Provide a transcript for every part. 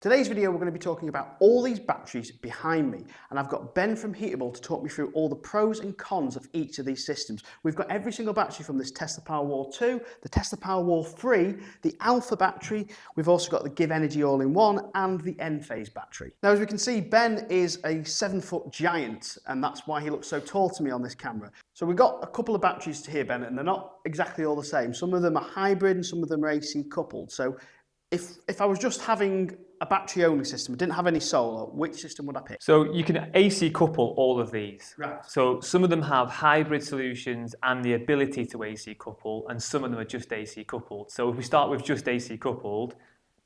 Today's video, we're going to be talking about all these batteries behind me, and I've got Ben from Heatble to talk me through all the pros and cons of each of these systems. We've got every single battery from this Tesla Powerwall 2, the Tesla Powerwall 3, the Alpha battery, we've also got the Givenergy AllInOne and the Enphase battery. Now, as we can see, Ben is a 7-foot giant, and that's why he looks so tall to me on this camera. So we've got a couple of batteries here, Ben, and they're not exactly all the same. Some of them are hybrid and some of them are AC coupled. So if I was just having a battery only system, didn't have any solar, which system would I pick? So you can AC couple all of these. Right. So some of them have hybrid solutions and the ability to AC couple, and some of them are just AC coupled. So if we start with just AC coupled,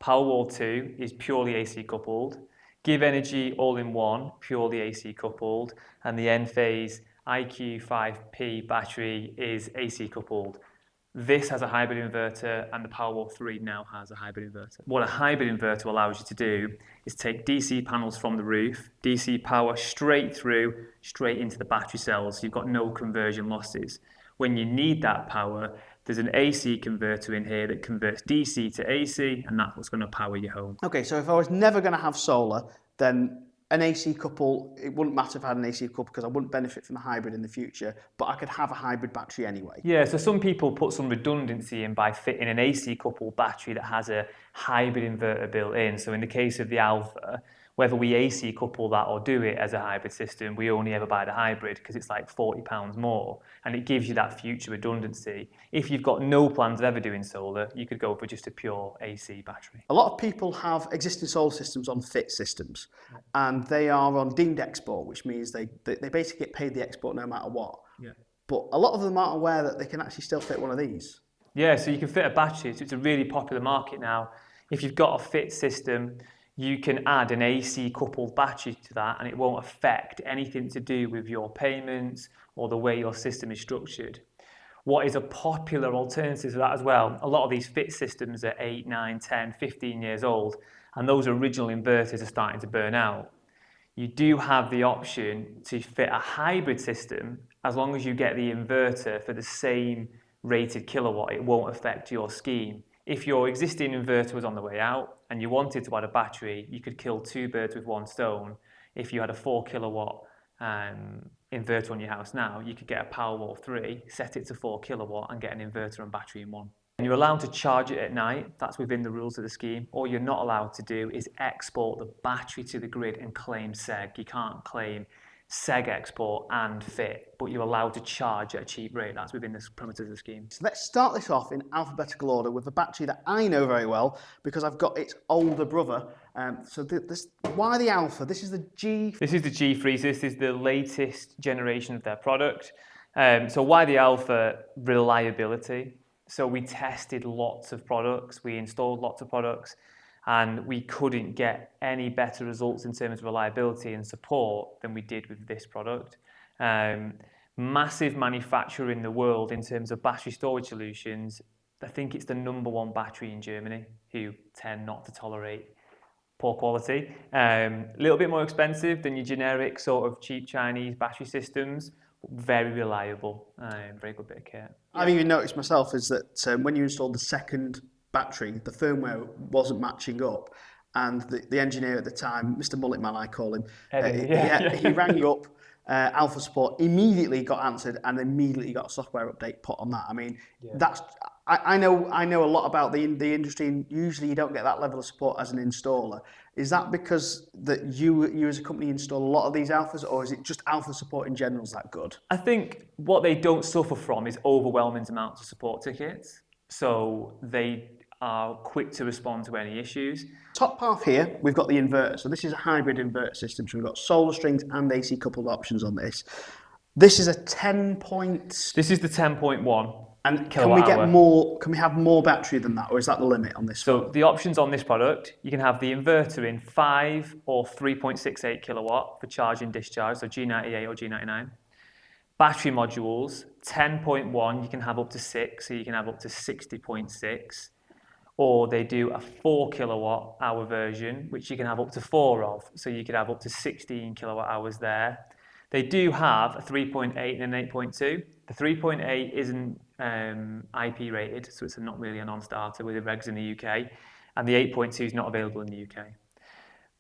Powerwall 2 is purely AC coupled, Givenergy AllInOne purely AC coupled, and the Enphase IQ5P battery is AC coupled. This has a hybrid inverter, and the Powerwall 3 now has a hybrid inverter. What a hybrid inverter allows you to do is take DC panels from the roof, DC power straight through, straight into the battery cells. You've got no conversion losses. When you need that power, there's an AC converter in here that converts DC to AC, and that's what's going to power your home. Okay, so if I was never going to have solar, then an AC couple, it wouldn't matter if I had an AC couple because I wouldn't benefit from the hybrid in the future, but I could have a hybrid battery anyway. Yeah, so some people put some redundancy in by fitting an AC coupled battery that has a hybrid inverter built in. So in the case of the Alpha, whether we AC couple that or do it as a hybrid system, we only ever buy the hybrid because it's like £40 more, and it gives you that future redundancy. If you've got no plans of ever doing solar, you could go for just a pure AC battery. A lot of people have existing solar systems on fit systems, and they are on deemed export, which means they basically get paid the export no matter what. Yeah. But a lot of them aren't aware that they can actually still fit one of these. Yeah, so you can fit a battery. So it's a really popular market now. If you've got a fit system, you can add an AC coupled battery to that, and it won't affect anything to do with your payments or the way your system is structured. What is a popular alternative to that as well? A lot of these fit systems are 8, 9, 10, 15 years old, and those original inverters are starting to burn out. You do have the option to fit a hybrid system as long as you get the inverter for the same rated kilowatt. It won't affect your scheme. If your existing inverter was on the way out and you wanted to add a battery, you could kill two birds with one stone. If you had a 4 kilowatt inverter on your house now, you could get a Powerwall 3, set it to 4 kilowatt and get an inverter and battery in one. And you're allowed to charge it at night. That's within the rules of the scheme. All you're not allowed to do is export the battery to the grid and claim SEG. You can't claim SEG export and fit, but you're allowed to charge at a cheap rate. That's within the parameters of the scheme. So let's start this off in alphabetical order with a battery that I know very well because I've got its older brother. Why the Alpha? This is the G. This is the G3. So this is the latest generation of their product. So why the Alpha? Reliability. So we tested lots of products, we installed lots of products, and we couldn't get any better results in terms of reliability and support than we did with this product. Massive manufacturer in the world in terms of battery storage solutions. I think it's the #1 battery in Germany, who tend not to tolerate poor quality. A little bit more expensive than your generic sort of cheap Chinese battery systems, but very reliable, very good bit of kit. I've even noticed myself is that when you installed the second battery, the firmware wasn't matching up, and the engineer at the time, Mr. Mulletman, I call him, he rang up Alpha support, immediately got answered, and immediately got a software update put on that. I mean, I know a lot about the industry, and usually you don't get that level of support as an installer. Is that because that you as a company install a lot of these Alphas, or is it just Alpha support in general is that good? I think what they don't suffer from is overwhelming amounts of support tickets, so they are quick to respond to any issues. Top half here, we've got the inverter. So this is a hybrid inverter system. So we've got solar strings and AC coupled options on this. This is a 10 point. This is the 10.1. And can we get more? Can we have more battery than that, or is that the limit on this? So the options on this product, you can have the inverter in 5 or 3.68 kilowatt for charge and discharge, so G98 or G99. Battery modules, 10.1, you can have up to 6, so you can have up to 60.6. Or they do a 4 kilowatt hour version, which you can have up to 4 of, so you could have up to 16 kilowatt hours there. They do have a 3.8 and an 8.2. The 3.8 isn't IP rated, so it's not really a non-starter with the regs in the UK, and the 8.2 is not available in the UK.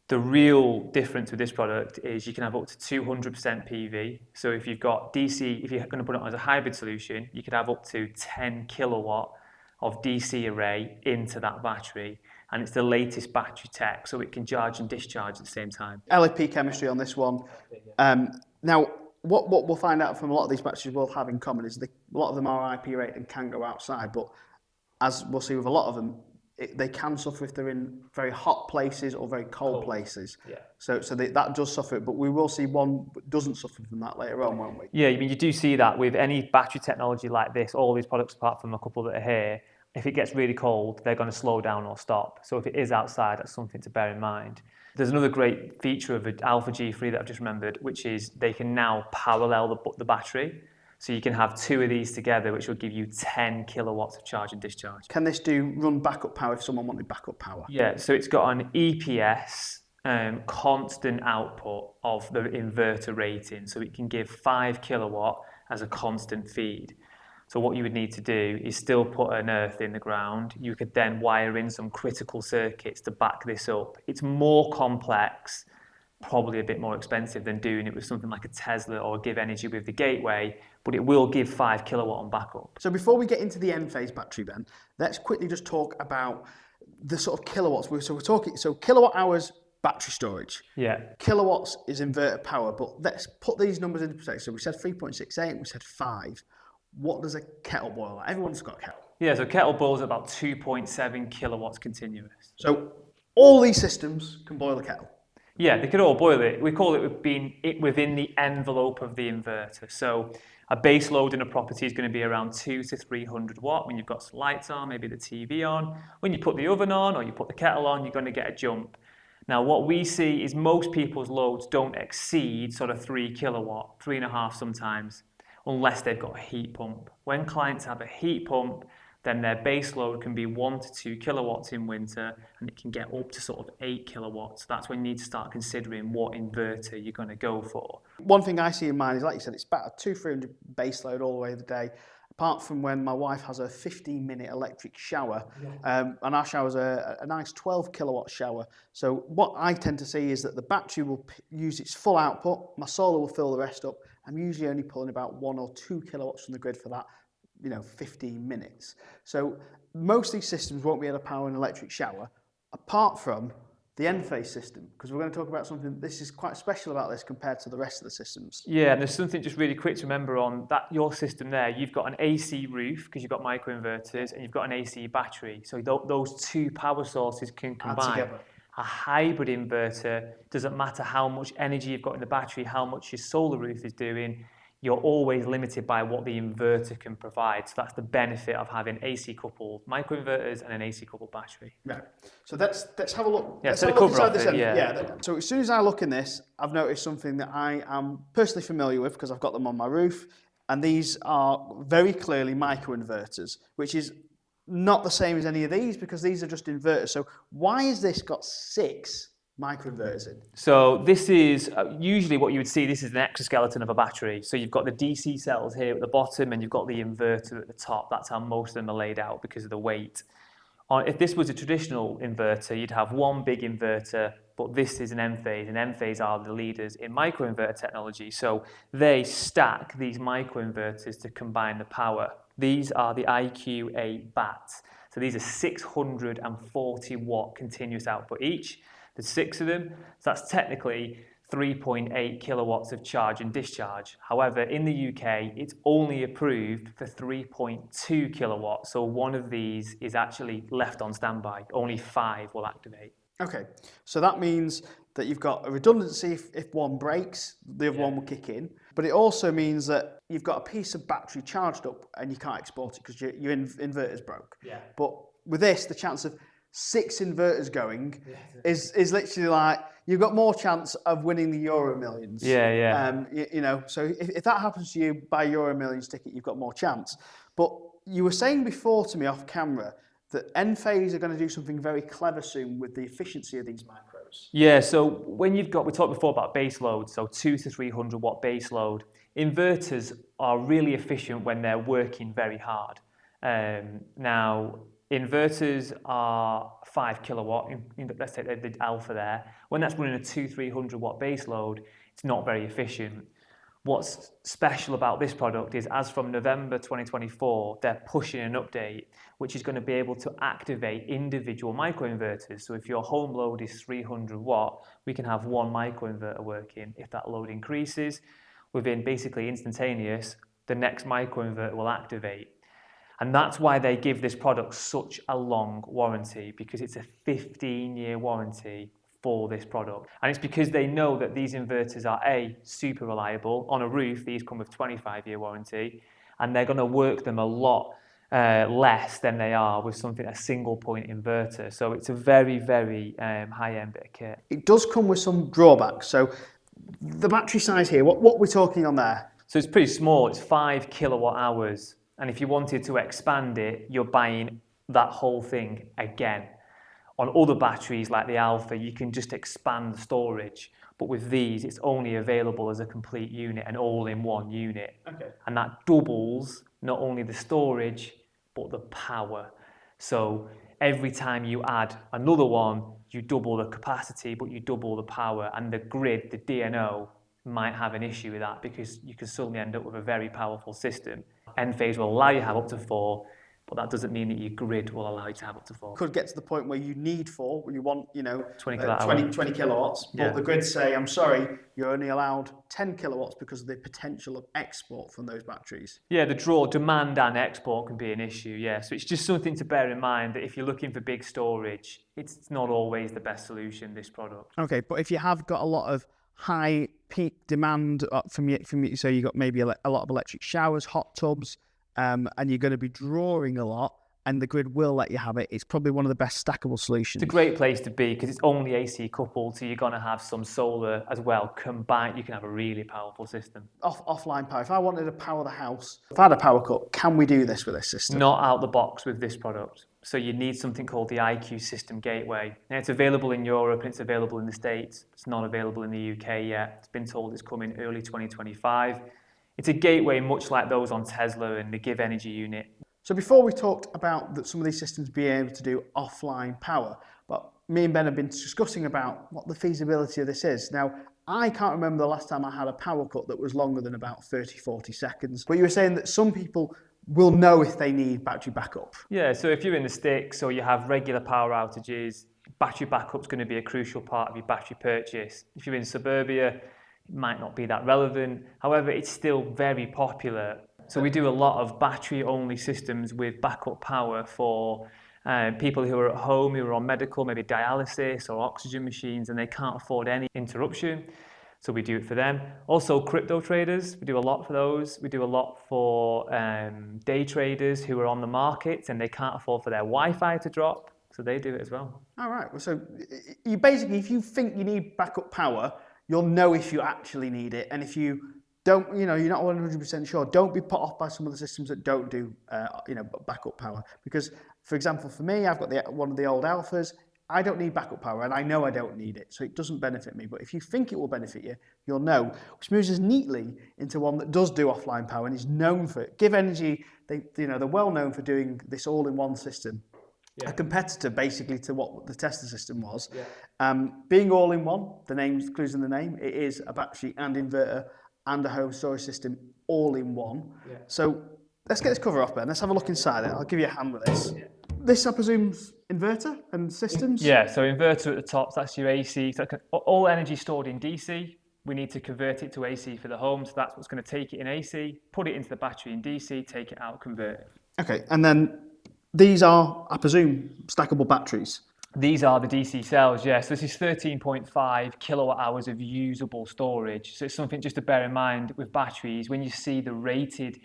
The real difference with this product is you can have up to 200% PV. So if you've got DC, if you're going to put it on as a hybrid solution, you could have up to 10 kilowatt of DC array into that battery. And it's the latest battery tech, so it can charge and discharge at the same time. LFP chemistry on this one. Now, what we'll find out from a lot of these batteries will have in common is a lot of them are IP rated and can go outside, but as we'll see with a lot of them, they can suffer if they're in very hot places or very cold places. Yeah. So that does suffer, but we will see one doesn't suffer from that later on, won't we? Yeah, I mean, you do see that with any battery technology like this, all these products apart from a couple that are here, if it gets really cold, they're going to slow down or stop. So if it is outside, that's something to bear in mind. There's another great feature of the Alpha G3 that I've just remembered, which is they can now parallel the battery. So you can have two of these together, which will give you 10 kilowatts of charge and discharge. Can this run backup power if someone wanted backup power? Yeah, so it's got an EPS constant output of the inverter rating. So it can give 5 kilowatt as a constant feed. So what you would need to do is still put an earth in the ground. You could then wire in some critical circuits to back this up. It's more complex, probably a bit more expensive than doing it with something like a Tesla or Givenergy with the gateway, but it will give 5 kilowatt on backup. So before we get into the Enphase battery then, let's quickly just talk about the sort of kilowatts. So we're talking, kilowatt hours battery storage. Yeah. Kilowatts is inverter power, but let's put these numbers into perspective. So we said 3.68, we said 5. What does a kettle boil at? Everyone's got a kettle. Yeah, so kettle boils at about 2.7 kilowatts continuous. So all these systems can boil a kettle. Yeah, they could all boil it. We call it being within the envelope of the inverter. So a base load in a property is going to be around 200 to 300 watt. When you've got some lights on, maybe the TV on. When you put the oven on or you put the kettle on, you're going to get a jump. Now, what we see is most people's loads don't exceed sort of 3 kilowatt, 3.5 sometimes, unless they've got a heat pump. When clients have a heat pump, then their base load can be 1 to 2 kilowatts in winter, and it can get up to sort of 8 kilowatts. That's when you need to start considering what inverter you're going to go for. One thing I see in mine is, like you said, it's about a 200-300 base load all the way of the day, apart from when my wife has a 15-minute electric shower, and our shower's a nice 12 kilowatt shower. So what I tend to see is that the battery will use its full output, my solar will fill the rest up. I'm usually only pulling about 1 or 2 kilowatts from the grid for that, 15 minutes. So most of these systems won't be able to power an electric shower, apart from the Enphase system, because we're going to talk about something, this is quite special about this compared to the rest of the systems. Yeah, and there's something just really quick to remember on that, your system there, you've got an AC roof, because you've got microinverters, and you've got an AC battery. So those two power sources can combine. A hybrid inverter, doesn't matter how much energy you've got in the battery, how much your solar roof is doing, you're always limited by what the inverter can provide. So that's the benefit of having AC coupled microinverters and an AC coupled battery. Right. So let's have a look. Yeah, let's so have the a look cover inside off this it, end. yeah. So as soon as I look in this, I've noticed something that I am personally familiar with because I've got them on my roof, and these are very clearly microinverters, which is not the same as any of these because these are just inverters. So why has this got 6 microinverters in? So this is usually what you would see. This is an exoskeleton of a battery. So you've got the DC cells here at the bottom and you've got the inverter at the top. That's how most of them are laid out because of the weight. If this was a traditional inverter, you'd have one big inverter, but this is an Enphase, and Enphase are the leaders in microinverter technology. So they stack these microinverters to combine the power. These are the IQ8 bats. So these are 640 watt continuous output each. There's 6 of them, so that's technically 3.8 kilowatts of charge and discharge. However, in the UK, it's only approved for 3.2 kilowatts, so one of these is actually left on standby. Only 5 will activate. Okay, so that means that you've got a redundancy if one breaks, the other one will kick in. But it also means that you've got a piece of battery charged up and you can't export it because your inverter's broke. Yeah. But with this, the chance of 6 inverters going is literally like, you've got more chance of winning the Euro Millions. Yeah. So if that happens to you, buy Euro Millions ticket, you've got more chance. But you were saying before to me off camera that Enphase are going to do something very clever soon with the efficiency of these micros. Yeah, so when we talked before about base load, so 200 to 300 watt base load, inverters are really efficient when they're working very hard. Now, Inverters are 5 kilowatt, let's take the alpha there. When that's running a 200-300 watt base load, it's not very efficient. What's special about this product is as from November 2024, they're pushing an update which is going to be able to activate individual microinverters. So if your home load is 300 watt, we can have one microinverter working. If that load increases, within basically instantaneous, the next microinverter will activate. And that's why they give this product such a long warranty, because it's a 15-year warranty for this product. And it's because they know that these inverters are A, super reliable. On a roof, these come with 25-year warranty, and they're going to work them a lot less than they are with a single point inverter. So it's a very, very high-end bit of kit. It does come with some drawbacks. So the battery size here, what we're talking on there? So it's pretty small, it's 5 kilowatt hours. And if you wanted to expand it, you're buying that whole thing again. On other batteries like the Alpha, you can just expand the storage. But with these, it's only available as a complete unit, an all-in-one unit. Okay. And that doubles not only the storage, but the power. So every time you add another one, you double the capacity, but you double the power. And the grid, the DNO, might have an issue with that because you can suddenly end up with a very powerful system. Enphase will allow you to have up to 4, but that doesn't mean that your grid will allow you to have up to 4. Could get to the point where you need 4, where you want, 20 kilowatts, but Yeah. the grids say, I'm sorry, you're only allowed 10 kilowatts because of the potential of export from those batteries. Yeah, the draw, demand and export can be an issue, yeah. So it's just something to bear in mind that if you're looking for big storage, it's not always the best solution, this product. Okay, but if you have got a lot of high peak demand from you, so you got maybe a lot of electric showers, hot tubs, and you're going to be drawing a lot, and the grid will let you have it, it's probably one of the best stackable solutions. It's a great place to be because it's only AC coupled, so you're going to have some solar as well combined. You can have a really powerful system. Offline power. If I wanted to power the house, if I had a power cut, can we do this with this system? Not out the box with this product. So you need something called the IQ System Gateway. And it's available in Europe and it's available in the States. It's not available in the UK yet. It's been told it's coming early 2025. It's a gateway much like those on Tesla and the Givenergy unit. So before we talked about some of these systems being able to do offline power, but me and Ben have been discussing about what the feasibility of this is. Now, I can't remember the last time I had a power cut that was longer than about 30, 40 seconds. But you were saying that some people will know if they need battery backup. Yeah, so if you're in the sticks or you have regular power outages, battery backup's going to be a crucial part of your battery purchase. If you're in suburbia, it might not be that relevant. However, it's still very popular. So we do a lot of battery-only systems with backup power for people who are at home, who are on medical, maybe dialysis or oxygen machines, and they can't afford any interruption. So we do it for them. Also, crypto traders, we do a lot for those. We do a lot for day traders who are on the market and they can't afford for their Wi-Fi to drop. So they do it as well. All right. So you basically, if you think you need backup power, you'll know if you actually need it. And if you don't, you're not 100% sure, don't be put off by some of the systems that don't do, backup power. Because, for example, for me, I've got one of the old Alphas. I don't need backup power, and I know I don't need it, so it doesn't benefit me. But if you think it will benefit you, you'll know. Which moves us neatly into one that does do offline power and is known for it. Givenergy, they're well known for doing this all-in-one system. Yeah. A competitor, basically, to what the Tesla system was. Yeah. Being all-in-one, the name includes in the name, it is a battery and inverter and a home storage system all in one. Yeah. So let's get this cover off, Ben. Let's have a look inside it. I'll give you a hand with this. Yeah. This, I presume, inverter and systems? Yeah, so inverter at the top, that's your AC. So all energy stored in DC, we need to convert it to AC for the home. So that's what's going to take it in AC, put it into the battery in DC, take it out, convert it. Okay, and then these are, I presume, stackable batteries? These are the DC cells, yes. So this is 13.5 kilowatt hours of usable storage. So it's something just to bear in mind with batteries. When you see the rated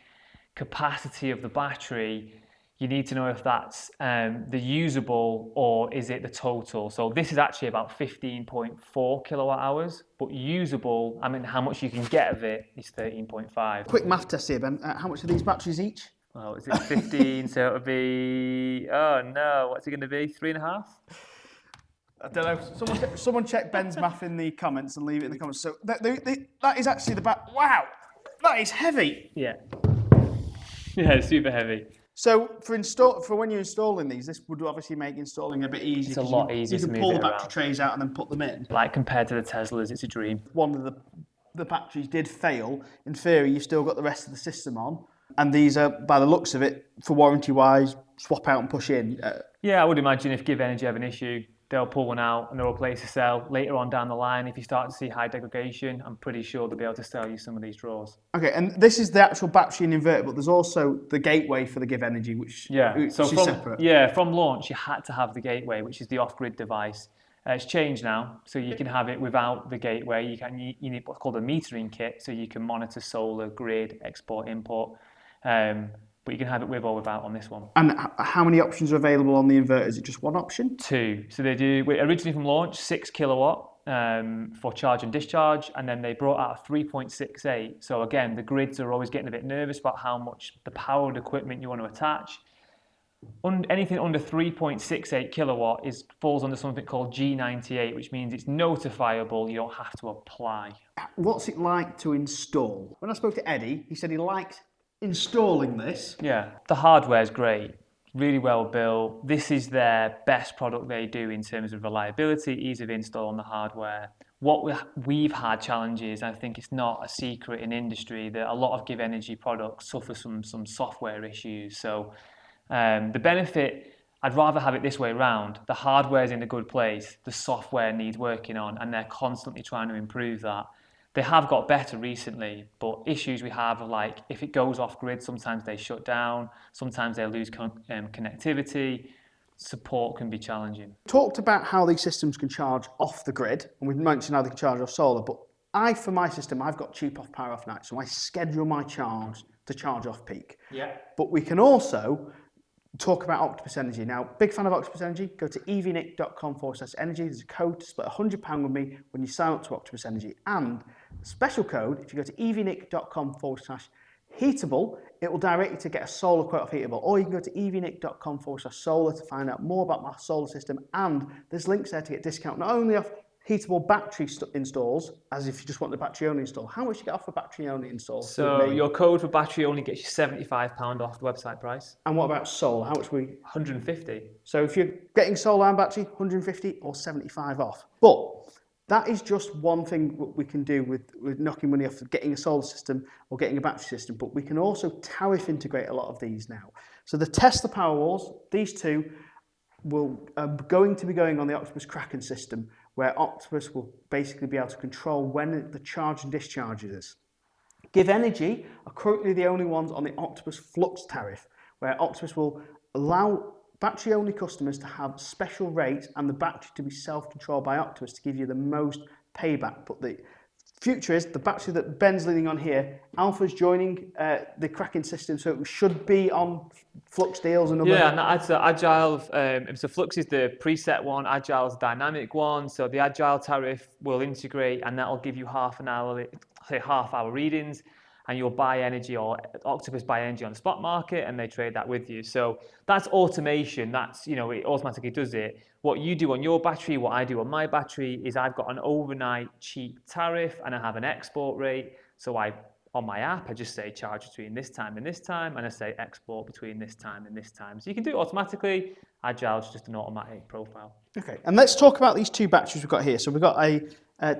capacity of the battery, you need to know if that's the usable or is it the total. So this is actually about 15.4 kilowatt hours, but usable, how much you can get of it is 13.5. Quick math test here, Ben. How much are these batteries each? Well, is it 15? So it would be, oh no, what's it going to be? 3.5? I don't know. Someone check Ben's math in the comments and leave it in the comments. So that is actually the wow, that is heavy. Yeah. Yeah, it's super heavy. So for when you're installing these, this would obviously make installing a bit easier. It's a lot easier You to can move pull it the battery around. trays out and then put them in. Like compared to the Teslas, it's a dream. One of the batteries did fail. In theory, you've still got the rest of the system on. And these are, by the looks of it, for warranty-wise, swap out and push in. Yeah, I would imagine if Givenergy have an issue, they'll pull one out and they'll replace the cell. Later on down the line, if you start to see high degradation, I'm pretty sure they'll be able to sell you some of these drawers. Okay, and this is the actual battery and inverter, but there's also the gateway for the Givenergy, which is separate. Yeah, from launch, you had to have the gateway, which is the off-grid device. It's changed now, so you can have it without the gateway. You need what's called a metering kit, so you can monitor solar, grid, export, import. But you can have it with or without on this one. And how many options are available on the inverter? Is it just one option? 2. So they do, originally from launch, 6 kilowatt for charge and discharge, and then they brought out a 3.68. So again, the grids are always getting a bit nervous about how much the powered equipment you want to attach. Anything under 3.68 kilowatt falls under something called G98, which means it's notifiable, you don't have to apply. What's it like to install? When I spoke to Eddie, he said he liked installing this. Yeah, the hardware is great, really well built. This is their best product they do in terms of reliability, ease of install on the hardware. We've had challenges, I think it's not a secret in industry that a lot of Givenergy products suffer some software issues. So the benefit, I'd rather have it this way around. The hardware's in a good place, the software needs working on, and they're constantly trying to improve that. They have got better recently, but issues we have are like if it goes off grid, sometimes they shut down, sometimes they lose connectivity. Support can be challenging. Talked about how these systems can charge off the grid, and we've mentioned how they can charge off solar, but for my system, I've got cheap off power off night, so I schedule my charge to charge off peak. Yeah. But we can also talk about Octopus Energy. Now, big fan of Octopus Energy, go to evnick.com/energy. There's a code to split £100 with me when you sign up to Octopus Energy. And special code, if you go to evnick.com/Heatble, it will direct you to get a solar quote off Heatble. Or you can go to evnick.com/solar to find out more about my solar system. And there's links there to get discount not only off Heatable battery installs, as if you just want the battery only install. How much do you get off for battery only install? So your code for battery only gets you £75 off the website price. And what about solar? How much we? 150. So if you're getting solar and battery, 150 or 75 off. But that is just one thing we can do with knocking money off getting a solar system or getting a battery system. But we can also tariff integrate a lot of these now. So the Tesla Powerwalls, these two are going to be going on the Octopus Kraken system, where Octopus will basically be able to control when the charge and discharge is. Givenergy are currently the only ones on the Octopus Flux tariff, where Octopus will allow battery-only customers to have special rates and the battery to be self-controlled by Octopus to give you the most payback. But the future is the battery that Ben's leaning on here. Alpha's joining the Kraken system, so it should be on Flux deals and other. Yeah, and that's Agile. So Flux is the preset one. Agile is the dynamic one. So the Agile tariff will integrate, and that'll give you half hour readings, and you'll buy energy, or Octopus buy energy on the spot market, and they trade that with you. So that's automation. That's, it automatically does it. What you do on your battery, what I do on my battery, is I've got an overnight cheap tariff, and I have an export rate. So on my app, I just say charge between this time and this time, and I say export between this time and this time. So you can do it automatically. Agile is just an automatic profile. Okay, and let's talk about these two batteries we've got here. So we've got a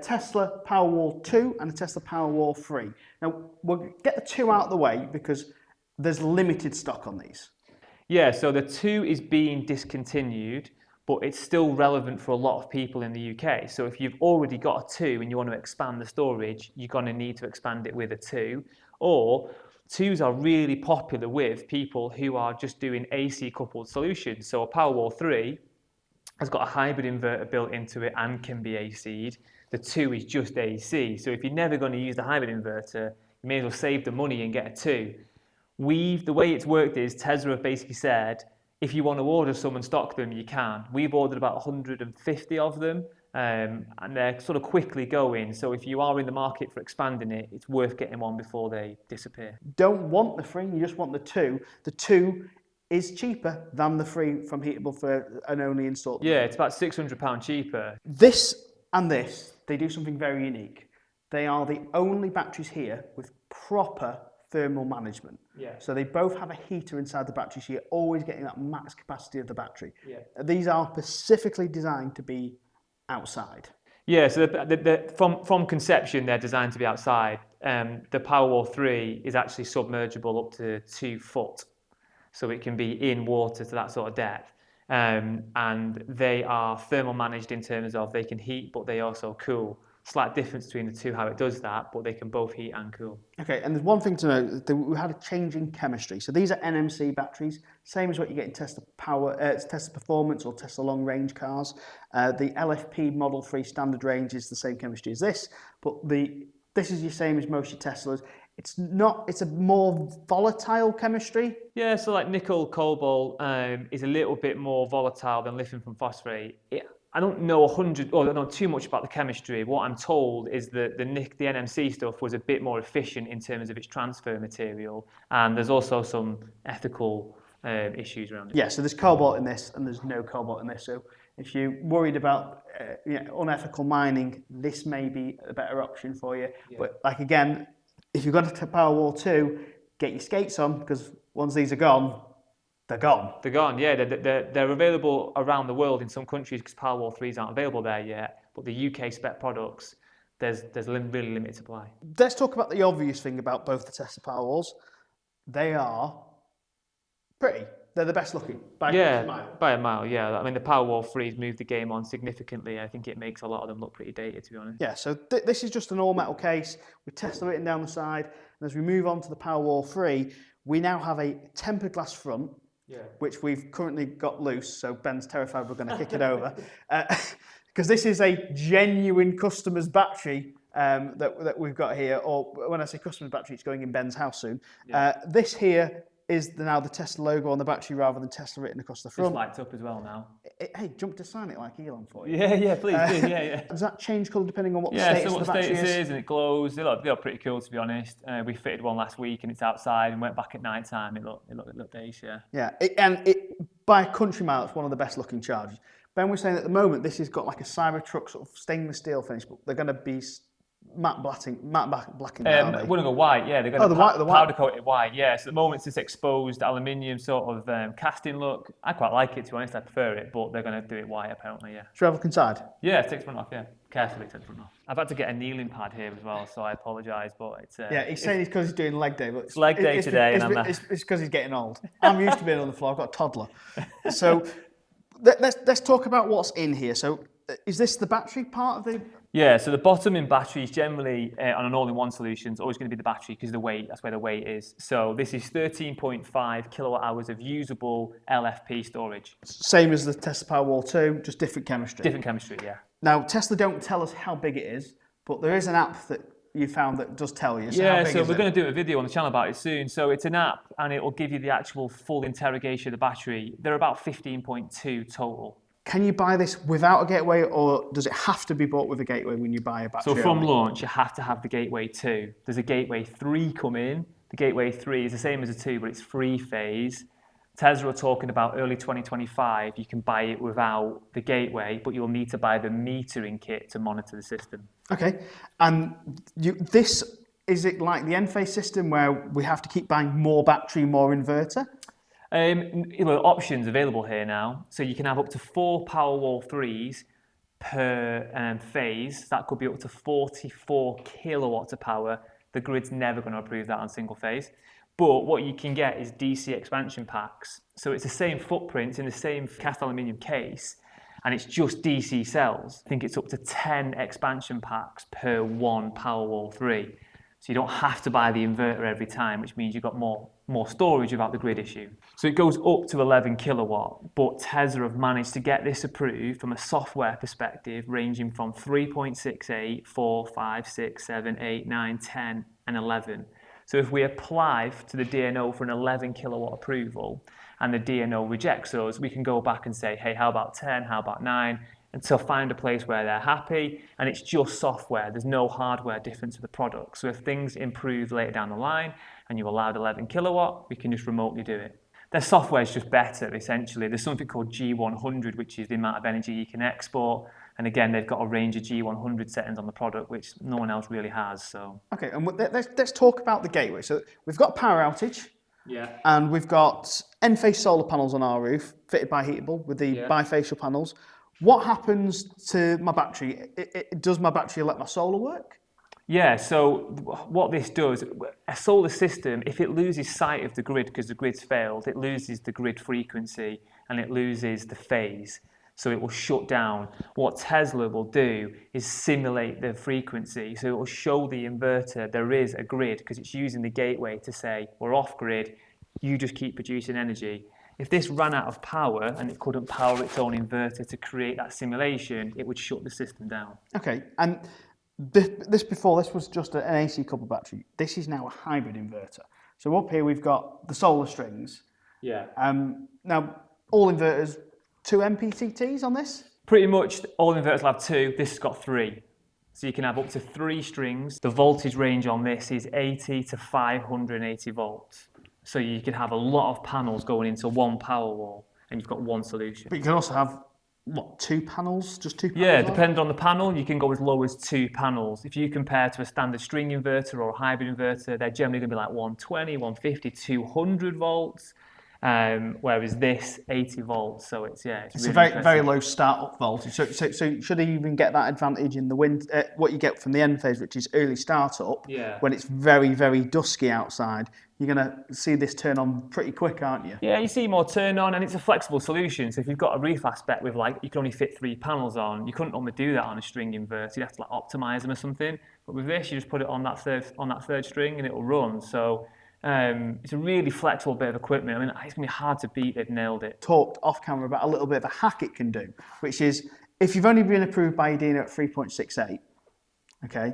Tesla Powerwall 2 and a Tesla Powerwall 3. Now, we'll get the 2 out of the way because there's limited stock on these. Yeah, so the 2 is being discontinued, but it's still relevant for a lot of people in the UK. So if you've already got a 2 and you want to expand the storage, you're going to need to expand it with a 2. Or 2s are really popular with people who are just doing AC coupled solutions. So a Powerwall 3 has got a hybrid inverter built into it and can be AC'd. The 2 is just AC. So if you're never going to use the hybrid inverter, you may as well save the money and get a 2. The way it's worked is Tesla have basically said, if you want to order some and stock them, you can. We've ordered about 150 of them, and they're sort of quickly going. So if you are in the market for expanding it, it's worth getting one before they disappear. Don't want the 3, you just want the 2. The 2 is cheaper than the 3 from Heatble for an only install. Yeah, it's about £600 cheaper. This and this, they do something very unique. They are the only batteries here with proper thermal management. Yeah. So they both have a heater inside the battery, so you're always getting that max capacity of the battery. Yeah. These are specifically designed to be outside. Yeah, so from conception, they're designed to be outside. The Powerwall 3 is actually submergible up to 2 foot, so it can be in water to that sort of depth. And they are thermal managed in terms of they can heat, but they also cool. Slight difference between the two, how it does that, but they can both heat and cool. Okay, and there's one thing to note, that we had a change in chemistry. So these are NMC batteries, same as what you get in Tesla Tesla Performance or Tesla long range cars. The LFP Model 3 standard range is the same chemistry as this, but this is the same as most of your Teslas. It's a more volatile chemistry. Yeah, so like nickel cobalt is a little bit more volatile than lithium from phosphate. I don't know I don't know too much about the chemistry. What I'm told is that the NMC stuff was a bit more efficient in terms of its transfer material, and there's also some ethical issues around it. Yeah, so there's cobalt in this and there's no cobalt in this. So if you're worried about unethical mining, this may be a better option for you. Yeah. But like again, if you've got a Powerwall 2, get your skates on, because once these are gone, they're gone. They're gone, yeah. They're available around the world in some countries because Powerwall 3s aren't available there yet. But the UK spec products, there's really limited supply. Let's talk about the obvious thing about both the Tesla Powerwalls. They are pretty. They're the best looking by a mile. By a mile, yeah. I mean, the Powerwall 3's moved the game on significantly. I think it makes a lot of them look pretty dated, to be honest. Yeah, so this is just an all-metal case with Tesla written down the side. And as we move on to the Powerwall 3, we now have a tempered glass front, which we've currently got loose, so Ben's terrified we're going to kick it over. Because this is a genuine customer's battery that we've got here, or when I say customer's battery, it's going in Ben's house soon. Yeah. This here is now the Tesla logo on the battery rather than Tesla written across the front. It's lights up as well now. Hey, jump to sign it like Elon for you. Yeah, please do. Yeah. Does that change colour depending on what the status of the battery is? Yeah, so what status is, and it glows. They look pretty cool, to be honest. We fitted one last week, and it's outside, and went back at night time. It looked ace, yeah. Yeah, by a country mile, it's one of the best looking chargers. Ben was saying at the moment this has got like a Cybertruck sort of stainless steel finish, but they're going to be matte blacking. We're going to go white, yeah. They're going to powder coat it white, yeah. So at the moment, it's this exposed aluminium sort of casting look. I quite like it, to be honest. I prefer it, but they're going to do it white, apparently, yeah. Should we have a look inside? Yeah, take the front off, yeah. Carefully take the front off. I've had to get a kneeling pad here as well, so I apologise, but it's... he's saying it's because he's doing leg day, but it's leg day today, it's because he's getting old. I'm used to being on the floor. I've got a toddler. So let's talk about what's in here. So is this the battery part of the... Yeah, so the bottom in batteries generally on an all-in-one solution is always going to be the battery because the weight, that's where the weight is. So this is 13.5 kilowatt hours of usable LFP storage. Same as the Tesla Powerwall 2, just different chemistry. Different chemistry, yeah. Now, Tesla don't tell us how big it is, but there is an app that you found that does tell you. So we're going to do a video on the channel about it soon. So it's an app and it will give you the actual full interrogation of the battery. They're about 15.2 total. Can you buy this without a gateway, or does it have to be bought with a gateway when you buy a battery? So from launch, you have to have the Gateway 2. There's a Gateway 3 coming. The Gateway 3 is the same as a 2, but it's 3-phase. Tesla are talking about early 2025. You can buy it without the gateway, but you'll need to buy the metering kit to monitor the system. Okay, and is it like the Enphase system where we have to keep buying more battery, more inverter? Options available here now. So you can have up to 4 Powerwall 3s per phase. That could be up to 44 kilowatts of power. The grid's never going to approve that on single phase. But what you can get is DC expansion packs. So it's the same footprint in the same cast aluminium case, and it's just DC cells. I think it's up to 10 expansion packs per 1 Powerwall 3. So you don't have to buy the inverter every time, which means you've got more storage without the grid issue. So it goes up to 11 kilowatt, but Tesla have managed to get this approved from a software perspective, ranging from 3.68, 4, 5, 6, 7, 8, 9, 10, and 11. So if we apply to the DNO for an 11 kilowatt approval and the DNO rejects us, we can go back and say, hey, how about 10, how about 9? Until find a place where they're happy, and it's just software. There's no hardware difference to the product. So if things improve later down the line and you're allowed 11 kilowatt, we can just remotely do it. Their software is just better, essentially. There's something called G100, which is the amount of energy you can export. And again, they've got a range of G100 settings on the product, which no one else really has. So Okay, and let's talk about the gateway. So we've got power outage. yeah. And we've got Enphase solar panels on our roof, fitted by Heatble with the bifacial panels. What happens to my battery? Does my battery let my solar work? Yeah, so what this does, a solar system, if it loses sight of the grid because the grid's failed, it loses the grid frequency and it loses the phase. So it will shut down. What Tesla will do is simulate the frequency. So it will show the inverter there is a grid because it's using the gateway to say, we're off grid, you just keep producing energy. If this ran out of power and it couldn't power its own inverter to create that simulation, it would shut the system down. Okay, and this was just an AC coupled battery. This is now a hybrid inverter. So up here we've got the solar strings. Yeah. Now, all inverters, 2 MPPTs on this? Pretty much all inverters will have 2. This has got 3. So you can have up to 3 strings. The voltage range on this is 80 to 580 volts. So you can have a lot of panels going into one Powerwall and you've got one solution. But you can also have, what, 2 panels? Just 2 panels? Yeah, depending on the panel, you can go as low as 2 panels. If you compare to a standard string inverter or a hybrid inverter, they're generally going to be like 120, 150, 200 volts. Whereas this 80 volts, so it's really a very low start-up voltage. So should you even get that advantage in the wind? What you get from the Enphase, which is early start-up, when it's very, very dusky outside, you're going to see this turn on pretty quick, aren't you? Yeah, you see more turn on, and it's a flexible solution. So if you've got a roof aspect with you can only fit 3 panels on, you couldn't normally do that on a string inverter. You'd have to optimize them or something. But with this, you just put it on that third string, and it'll run. So. It's a really flexible bit of equipment. I mean, it's going to be hard to beat. They've nailed it. Talked off camera about a little bit of a hack it can do, which is if you've only been approved by EDNA at 3.68, okay,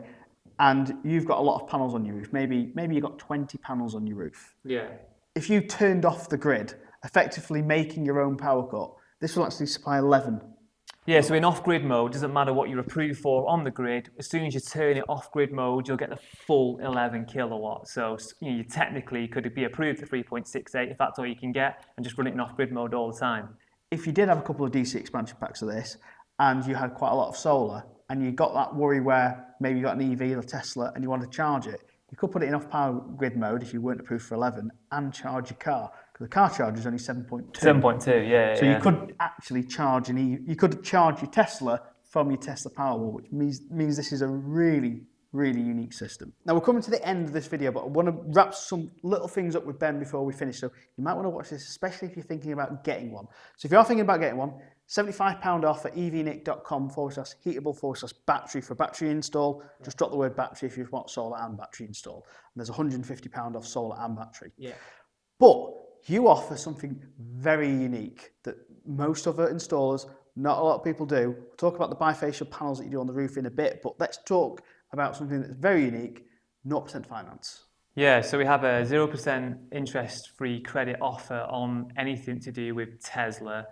and you've got a lot of panels on your roof, maybe you've got 20 panels on your roof. Yeah. If you turned off the grid, effectively making your own power cut, this will actually supply 11. Yeah, so in off-grid mode, doesn't matter what you're approved for on the grid, as soon as you turn it off-grid mode, you'll get the full 11 kilowatts. So you technically could be approved at 3.68 if that's all you can get, and just run it in off-grid mode all the time. If you did have a couple of DC expansion packs of this, and you had quite a lot of solar, and you got that worry where maybe you got an EV or Tesla and you want to charge it, you could put it in off-power grid mode if you weren't approved for 11 and charge your car. Because the car charger is only 7.2. 7.2, yeah. So you could actually charge you could charge your Tesla from your Tesla Powerwall, which means this is a really, really unique system. Now we're coming to the end of this video, but I want to wrap some little things up with Ben before we finish. So you might want to watch this, especially if you're thinking about getting one. So if you are thinking about getting one, £75 off at evnick.com/heatable/battery for battery install. Just drop the word battery if you want solar and battery install. And there's £150 off solar and battery. Yeah. But you offer something very unique that most other installers, not a lot of people do. We'll talk about the bifacial panels that you do on the roof in a bit, but let's talk about something that's very unique, 0% finance. Yeah, so we have a 0% interest-free credit offer on anything to do with Tesla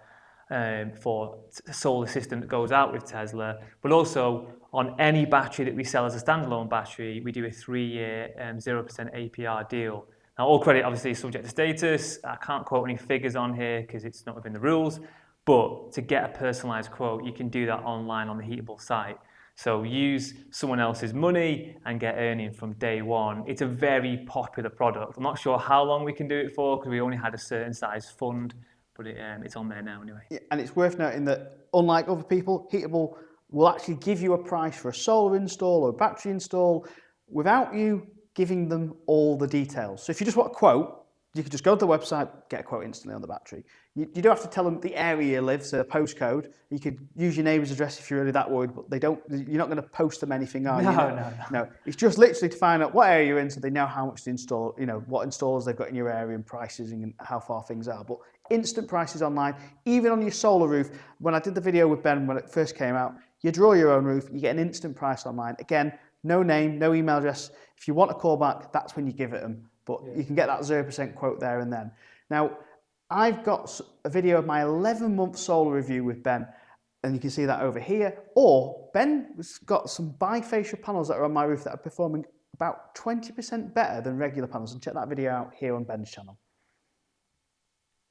for a solar system that goes out with Tesla, but also on any battery that we sell as a standalone battery, we do a 3-year 0% APR deal. Now, all credit obviously is subject to status. I can't quote any figures on here because it's not within the rules, but to get a personalized quote, you can do that online on the Heatble site. So use someone else's money and get earning from day one. It's a very popular product. I'm not sure how long we can do it for because we only had a certain size fund, but it's on there now anyway. Yeah, and it's worth noting that unlike other people, Heatble will actually give you a price for a solar install or a battery install without you giving them all the details. So if you just want a quote, you can just go to the website, get a quote instantly on the battery. You don't have to tell them the area you live, so a postcode. You could use your neighbour's address if you're really that worried, but you're not going to post them anything, are you? No. It's just literally to find out what area you're in so they know how much to install, what installers they've got in your area and prices and how far things are. But instant prices online, even on your solar roof. When I did the video with Ben when it first came out, you draw your own roof, you get an instant price online. Again, no name, no email address. If you want a call back, that's when you give it them. But you can get that 0% quote there and then. Now, I've got a video of my 11-month solar review with Ben, and you can see that over here. Or Ben's got some bifacial panels that are on my roof that are performing about 20% better than regular panels. And check that video out here on Ben's channel.